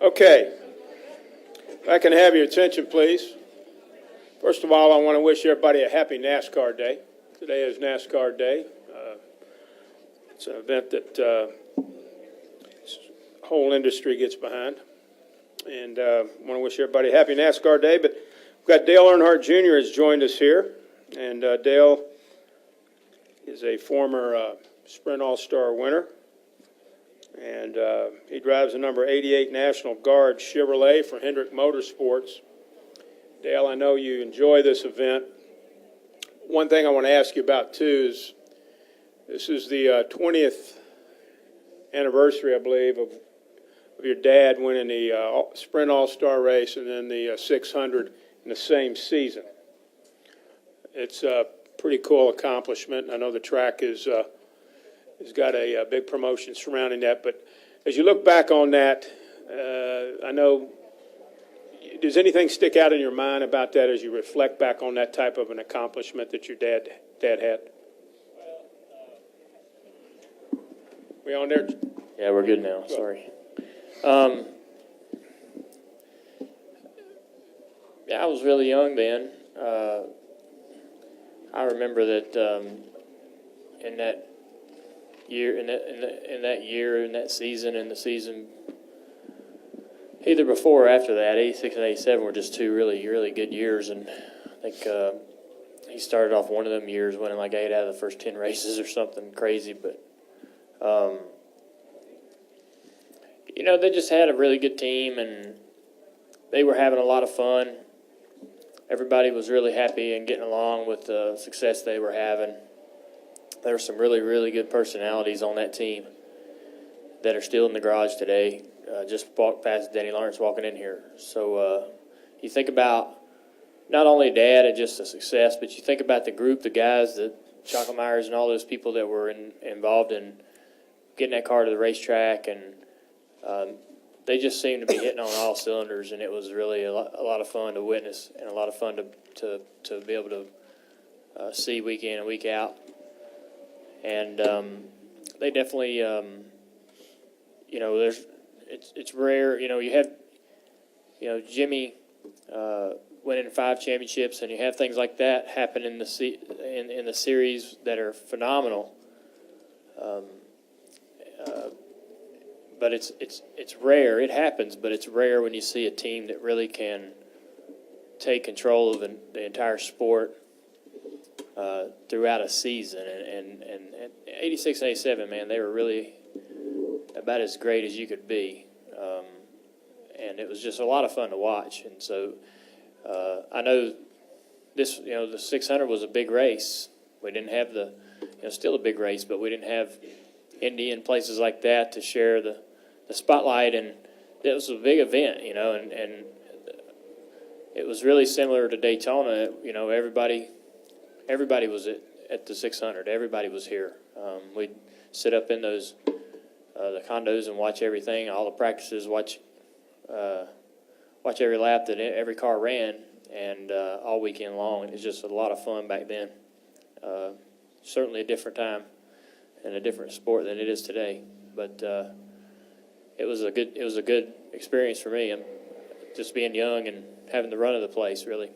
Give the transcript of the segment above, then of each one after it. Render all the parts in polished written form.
Okay, if I can have your attention, please. First of all, I want to wish everybody a happy NASCAR Day. Today is NASCAR Day. It's an event that the whole industry gets behind. And I want to wish everybody a happy NASCAR Day. But we've got Dale Earnhardt Jr. has joined us here. And Dale is a former Sprint All-Star winner. And he drives the number 88 National Guard Chevrolet for Earnhardt Motorsports. Dale, I know you enjoy this event. One thing I want to ask you about, too, is this is the 20th anniversary, I believe, of your dad winning the Sprint All-Star race and then the 600 in the same season. It's a pretty cool accomplishment. I know the track has got a big promotion surrounding that. But as you look back on that, I know, does anything stick out in your mind about that as you reflect back on that type of an accomplishment that your dad had? We on there? Yeah, we're good now. Sorry. Yeah, I was really young then. I remember that in that year, in that season, and the season either before or after that, 86 and 87 were just two really, really good years. And I think he started off one of them years winning like 8 out of the first 10 races or something crazy. But you know, they just had a really good team, and they were having a lot of fun. Everybody was really happy and getting along with the success they were having. There were some really, really good personalities on that team that are still in the garage today. Just walked past Denny Lawrence walking in here. So you think about not only Dad and just the success, but you think about the group, the guys, the Chocomeyers and all those people that were involved in getting that car to the racetrack, and they just seemed to be hitting on all cylinders, and it was really a lot of fun to witness and a lot of fun to be able to see week in and week out. And they definitely, you know, it's rare. You know, you have, you know, Jimmy winning 5 championships, and you have things like that happen in the series that are phenomenal. But it's rare. It happens, but it's rare when you see a team that really can take control of the entire sport throughout a season. And 86 and 87, man, they were really about as great as you could be. And it was just a lot of fun to watch. And so I know this, you know, the 600 was a big race. We didn't have still a big race, but we didn't have Indy and places like that to share the spotlight, and it was a big event, you know, and it was really similar to Daytona. You know, everybody was at the 600. Everybody was here. We'd sit up in those the condos and watch everything, all the practices, watch every lap that every car ran, and all weekend long. It was just a lot of fun back then. Certainly a different time and a different sport than it is today, but it was a good experience for me. And just being young and having the run of the place, really.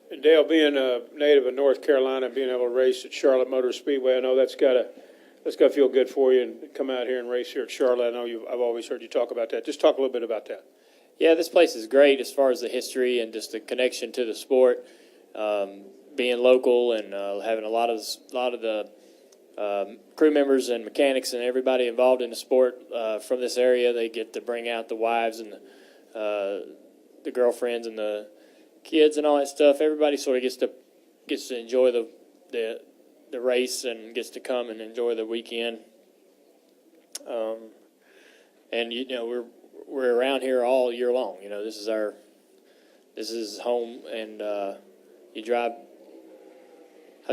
And Dale, being a native of North Carolina, being able to race at Charlotte Motor Speedway, I know that's got to feel good for you, and come out here and race here at Charlotte. I know I've always heard you talk about that. Just talk a little bit about that. Yeah, this place is great as far as the history and just the connection to the sport. Being local and having a lot of the crew members and mechanics and everybody involved in the sport from this area. They get to bring out the wives and the girlfriends and the kids and all that stuff. Everybody sort of gets to enjoy the race and gets to come and enjoy the weekend. And you know, we're around here all year long. You know, this is home, and I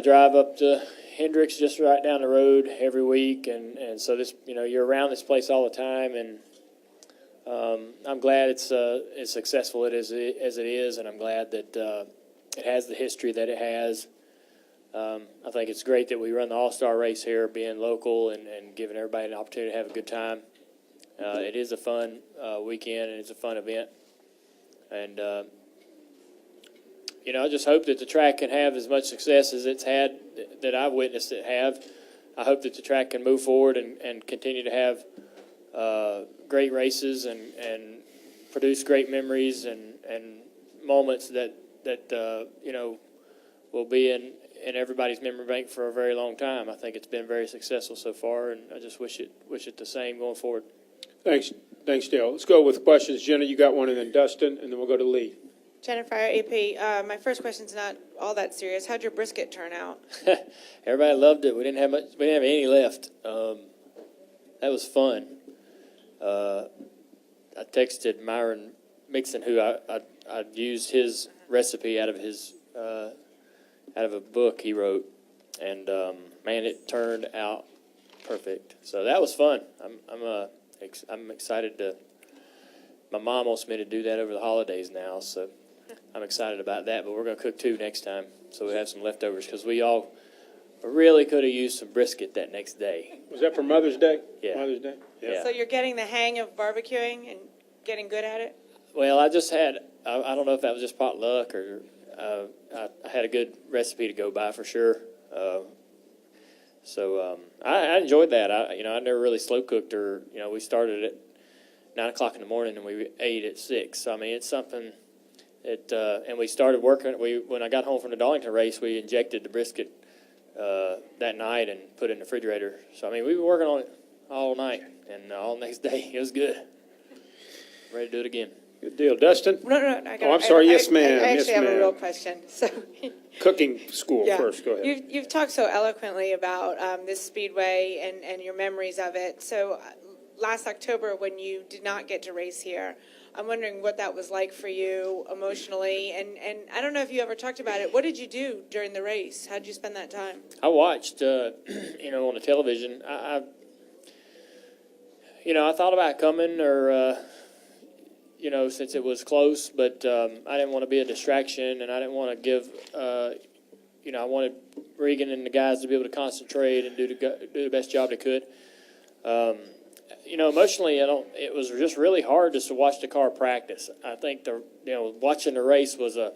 drive up to Hendricks, just right down the road every week, and so this, you know, you're around this place all the time, and I'm glad it's as successful as it is, and I'm glad that it has the history that it has. I think it's great that we run the All-Star race here, being local and giving everybody an opportunity to have a good time. It is a fun weekend, and it's a fun event. And, I just hope that the track can have as much success as it's had, that I've witnessed it have. I hope that the track can move forward and continue to have great races and produce great memories and moments that will be in everybody's memory bank for a very long time. I think it's been very successful so far, and I just wish it the same going forward. Thanks, Dale. Let's go with questions. Jenna, you got one, and then Dustin, and then we'll go to Lee. Jennifer, AP, my first question's not all that serious. How'd your brisket turn out? Everybody loved it. We didn't have much. We didn't have any left. That was fun. I texted Myron Mixon, who I used his recipe out of a book he wrote, and man, it turned out perfect. So that was fun. I'm excited to. My mom wants me to do that over the holidays now, so I'm excited about that. But we're going to cook 2 next time, so we have some leftovers because we all really could have used some brisket that next day. Was that for Mother's Day? Yeah. Mother's Day? Yeah. So you're getting the hang of barbecuing and getting good at it? Well, I just had, I don't know if that was just potluck or I had a good recipe to go by for sure. So I enjoyed that. I never really slow cooked or, we started at 9 o'clock in the morning and we ate at 6. So, I mean, it's something that, and we started working. When I got home from the Darlington race, we injected the brisket that night and put it in the refrigerator. So, I mean, we were working on it all night and all next day. It was good. Ready to do it again. Good deal. Dustin? No, I'm sorry. Yes, ma'am. I Yes, actually have a ma'am. real question. So, Cooking school yeah. first. Go ahead. You've talked so eloquently about this speedway and your memories of it. So last October when you did not get to race here, I'm wondering what that was like for you emotionally. And I don't know if you ever talked about it. What did you do during the race? How did you spend that time? I watched, on the television. I thought about coming or, since it was close, but I didn't want to be a distraction, and I didn't want to give, I wanted Regan and the guys to be able to concentrate and do the best job they could. Emotionally, it was just really hard just to watch the car practice. I think watching the race was I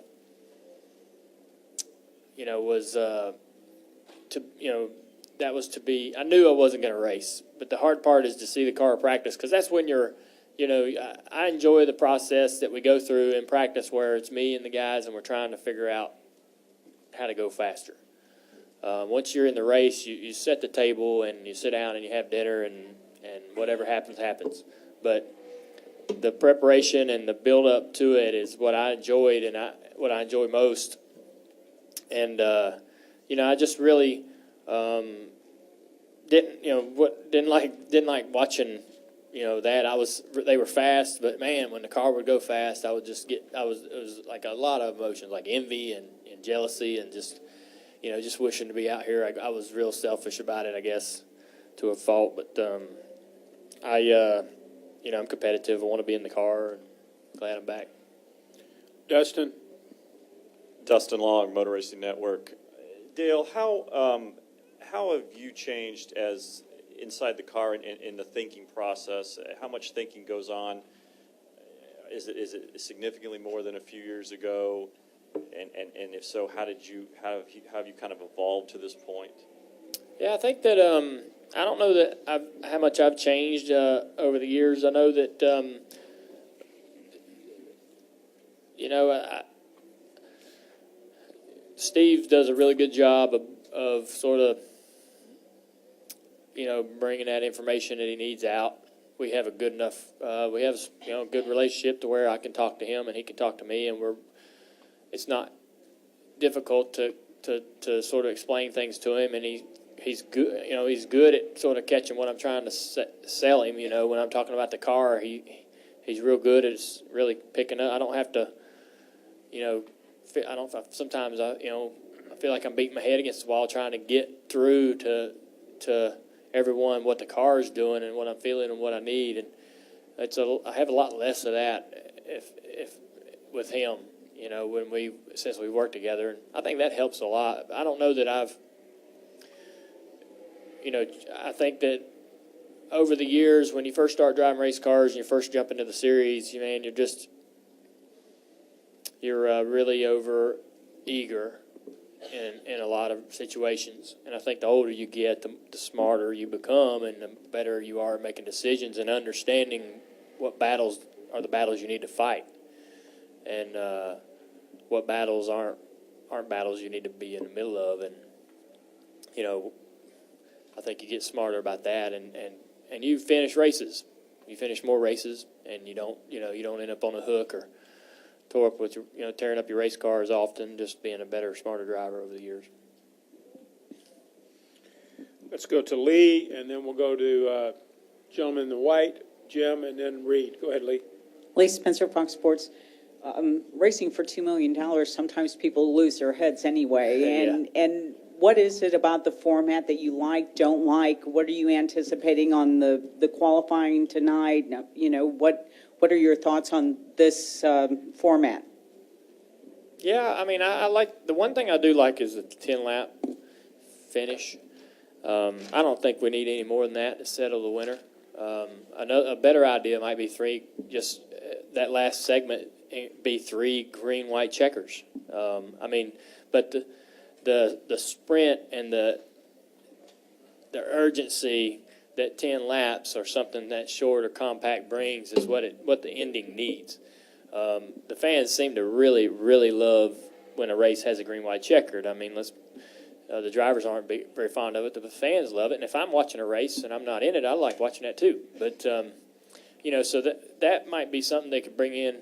knew I wasn't going to race, but the hard part is to see the car practice because that's when you're, I enjoy the process that we go through in practice where it's me and the guys and we're trying to figure out how to go faster. Once you're in the race, you set the table and you sit down and you have dinner and whatever happens, happens. But the preparation and the build-up to it is what I enjoyed and what I enjoy most. And, I just really didn't like watching that. They were fast, but man, when the car would go fast, I would just it was like a lot of emotions, like envy and jealousy and just wishing to be out here. I was real selfish about it, I guess, to a fault, but I'm competitive. I want to be in the car and glad I'm back. Dustin? Dustin Long, Motor Racing Network. Dale, how have you changed as inside the car in the thinking process? How much thinking goes on? Is it significantly more than a few years ago? And if so, how have you kind of evolved to this point? Yeah, I think that I don't know that how much I've changed over the years. I know that Steve does a really good job of sort of bringing that information that he needs out. We have a good enough good relationship to where I can talk to him and he can talk to me, and it's not difficult to sort of explain things to him, and he's good. He's good at sort of catching what I'm trying to sell him. When I'm talking about the car, he's real good at really picking up. I don't have to, sometimes I feel like I'm beating my head against the wall trying to get through to everyone what the car is doing and what I'm feeling and what I need, and I have a lot less of that if with him. Since we worked together, and I think that helps a lot. I don't know that I think that over the years, when you first start driving race cars and you first jump into the series, you're really over eager in a lot of situations. And I think the older you get, the smarter you become, and the better you are at making decisions and understanding what battles are the battles you need to fight, and what battles aren't battles you need to be in the middle of. And I think you get smarter about that, and you finish races. You finish more races, and you don't end up on a hook or tore up with tearing up your race car as often, just being a better, smarter driver over the years. Let's go to Lee, and then we'll go to gentleman in the white, Jim, and then Reed. Go ahead, Lee. Lee Spencer, Fox Sports. Racing for $2 million, sometimes people lose their heads anyway. And what is it about the format that you like, don't like? What are you anticipating on the qualifying tonight? What are your thoughts on this format? Yeah, I mean, I like, the one thing I do like is the 10-lap finish. I don't think we need any more than that to settle the winner. A better idea might be just that last segment be 3 green, white checkers. But the sprint and the urgency that 10 laps or something that short or compact brings is what the ending needs. The fans seem to really, really love when a race has a green, white checkered. I mean, the drivers aren't very fond of it, but the fans love it. And if I'm watching a race and I'm not in it, I like watching that too. But so that might be something they could bring in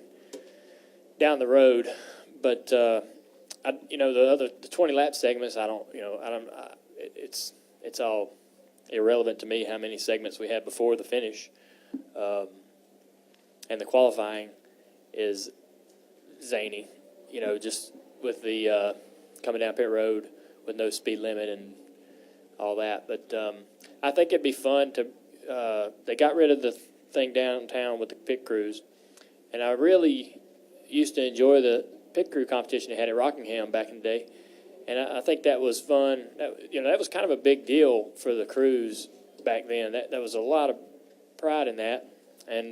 down the road. But the 20-lap segments, it's all irrelevant to me how many segments we had before the finish. And the qualifying is zany, just with the coming down pit road with no speed limit and all that. But I think it'd be fun to they got rid of the thing downtown with the pit crews, and I really used to enjoy the pit crew competition they had at Rockingham back in the day. And I think that was fun. That was kind of a big deal for the crews back then. There was a lot of pride in that. And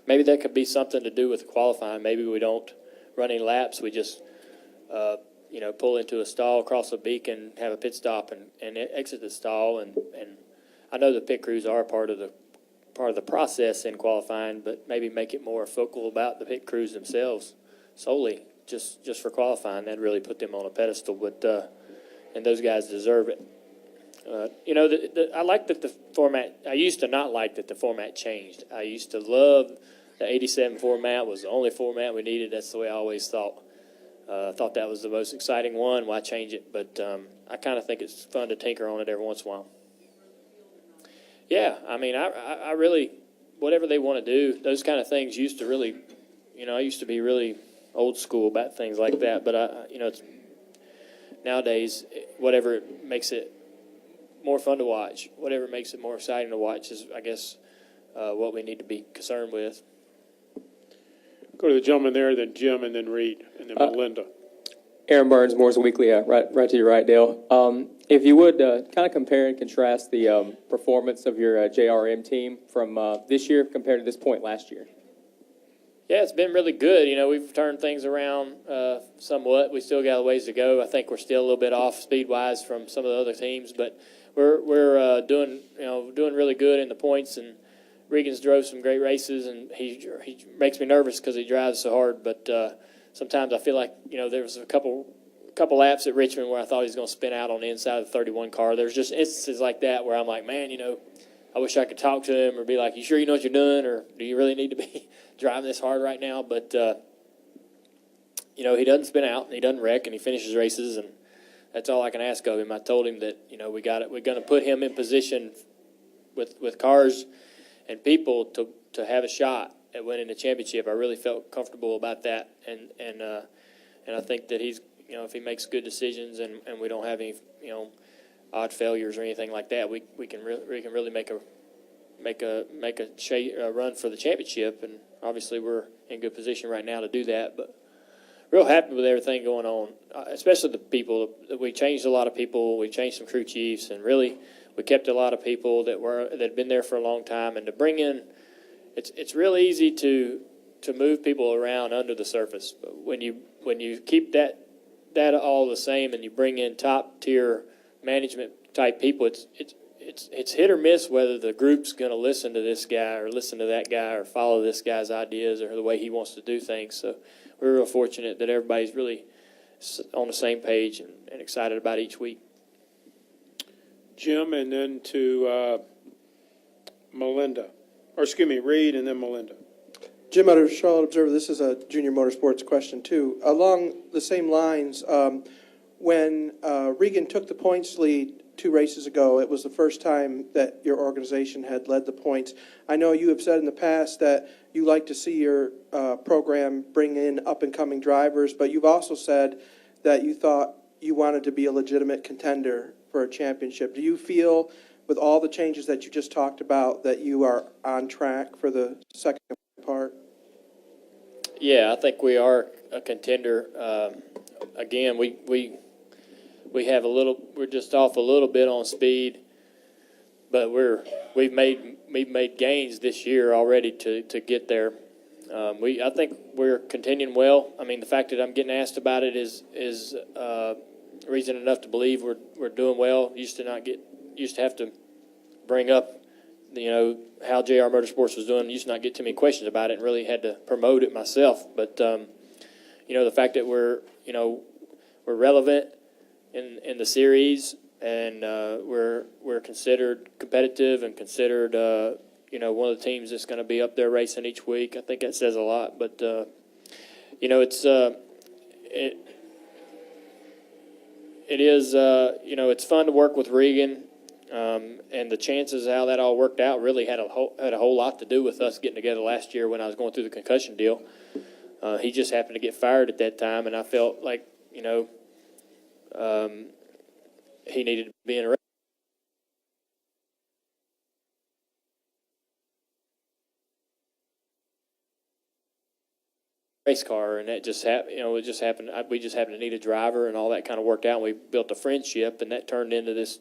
maybe that could be something to do with the qualifying. Maybe we don't run any laps. We just, pull into a stall, cross a beacon, have a pit stop, and exit the stall. And I know the pit crews are part of the process in qualifying, but maybe make it more focal about the pit crews themselves solely. Just for qualifying, that'd really put them on a pedestal. But and those guys deserve it. I like that the format. I used to not like that the format changed. I used to love the '87 format was the only format we needed. That's the way I always thought. I thought that was the most exciting one. Why change it? But I kind of think it's fun to tinker on it every once in a while. Yeah, I mean, I really, whatever they want to do, those kind of things used to really, I used to be really old school about things like that, but it's nowadays whatever makes it more fun to watch, whatever makes it more exciting to watch is, I guess, what we need to be concerned with. Go to the gentleman there, then Jim, and then Reed, and then Melinda. Aaron Burns, Moore's Weekly, right to your right, Dale. If you would kind of compare and contrast the performance of your JRM team from this year compared to this point last year. Yeah, it's been really good. We've turned things around somewhat. We still got a ways to go. I think we're still a little bit off speed-wise from some of the other teams, but we're doing really good in the points. And Regan's drove some great races, and he makes me nervous because he drives so hard. But sometimes I feel like there was a couple laps at Richmond where I thought he was going to spin out on the inside of the 31 car. There's just instances like that where I'm like, man, I wish I could talk to him or be like, you sure you know what you're doing, or do you really need to be driving this hard right now? But, he doesn't spin out, and he doesn't wreck, and he finishes races, and that's all I can ask of him. I told him that, we're going to put him in position with cars and people to have a shot at winning the championship. I really felt comfortable about that, and I think that he's, if he makes good decisions and we don't have any, odd failures or anything like that, we can really make a run for the championship, and obviously we're in good position right now to do that. But real happy with everything going on, especially the people. We changed a lot of people. We changed some crew chiefs, and really we kept a lot of people that had been there for a long time, and to bring in, it's real easy to move people around under the surface. But when you keep that all the same and you bring in top tier management type people, it's hit or miss whether the group's going to listen to this guy or listen to that guy or follow this guy's ideas or the way he wants to do things. So we're real fortunate that everybody's really on the same page and excited about each week. Jim, and then to Melinda. Or excuse me, Reed, and then Melinda. Jim Utter, Charlotte Observer. This is a Junior Motorsports question, too. Along the same lines, when Regan took the points lead 2 races ago, it was the first time that your organization had led the points. I know you have said in the past that you like to see your program bring in up-and-coming drivers, but you've also said that you thought you wanted to be a legitimate contender for a championship. Do you feel, with all the changes that you just talked about, that you are on track for the second part? Yeah, I think we are a contender. Again, we have we're just off a little bit on speed, but we've made gains this year already to get there. I think we're continuing well. I mean, the fact that I'm getting asked about it is reason enough to believe we're doing well. Used to have to bring up, how JR Motorsports was doing. Used to not get too many questions about it, and really had to promote it myself. But the fact that we're relevant in the series, and we're considered competitive and considered one of the teams that's going to be up there racing each week. I think that says a lot. But it's fun to work with Regan. And the chances of how that all worked out really had a whole lot to do with us getting together last year when I was going through the concussion deal. He just happened to get fired at that time, and I felt like, he needed to be in a race car, and that just happened. It just happened. We just happened to need a driver, and all that kind of worked out. And we built a friendship, and that turned into this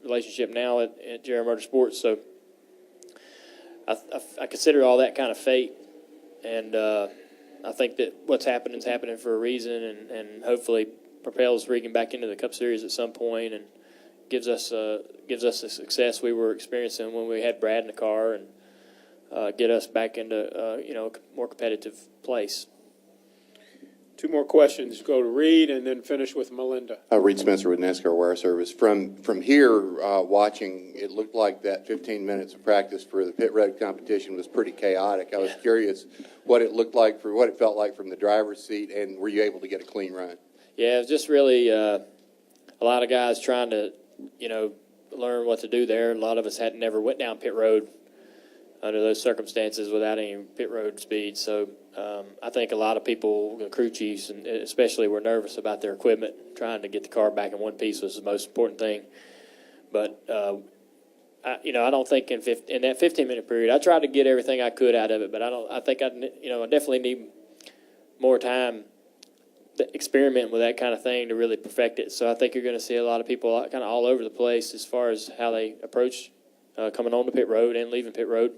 relationship now at JR Motorsports. So I consider all that kind of fate, and I think that what's happening is happening for a reason, and hopefully propels Regan back into the Cup Series at some point, and gives us the success we were experiencing when we had Brad in the car, and get us back into a more competitive place. 2 more questions. Go to Reed and then finish with Melinda. Reed Spencer with NASCAR Wire Service. From here, watching, it looked like that 15 minutes of practice for the pit road competition was pretty chaotic. I was curious what it felt like from the driver's seat, and were you able to get a clean run? Yeah, it was just really a lot of guys trying to, learn what to do there. A lot of us had never went down pit road under those circumstances without any pit road speed. So I think a lot of people, the crew chiefs, and especially, were nervous about their equipment. Trying to get the car back in one piece was the most important thing. But I don't think in that 15-minute period, I tried to get everything I could out of it. But I think I definitely need more time to experiment with that kind of thing to really perfect it. So I think you're going to see a lot of people kind of all over the place as far as how they approach coming on to pit road and leaving pit road.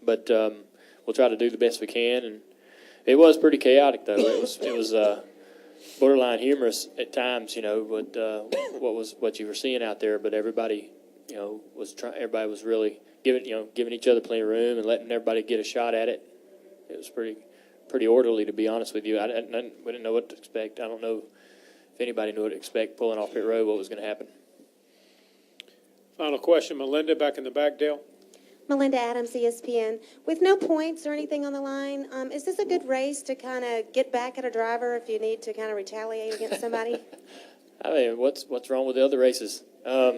But we'll try to do the best we can, and it was pretty chaotic though. It was borderline humorous at times, what you were seeing out there. But everybody, everybody was really giving each other plenty of room and letting everybody get a shot at it. It was pretty orderly, to be honest with you. We didn't know what to expect. I don't know if anybody knew what to expect pulling off pit road, what was going to happen. Final question, Melinda, back in the back, Dale. Melinda Adams, ESPN. With no points or anything on the line, is this a good race to kind of get back at a driver if you need to kind of retaliate against somebody? I mean, what's wrong with the other races? Yeah,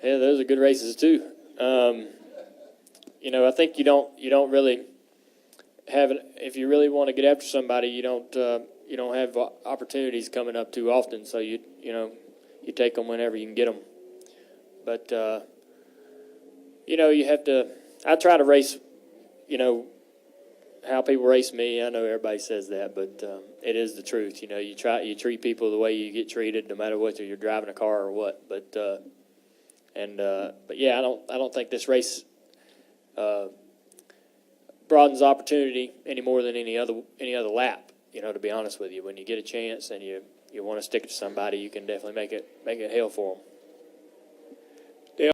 those are good races too. I think you don't really have if you really want to get after somebody, you don't have opportunities coming up too often. So you take them whenever you can get them. But you have to. I try to race, how people race me. I know everybody says that, but it is the truth. You know, you treat people the way you get treated, no matter whether you're driving a car or what. But yeah, I don't think this race broadens opportunity any more than any other lap. You know, to be honest with you, when you get a chance and you want to stick it to somebody, you can definitely make it hell for them.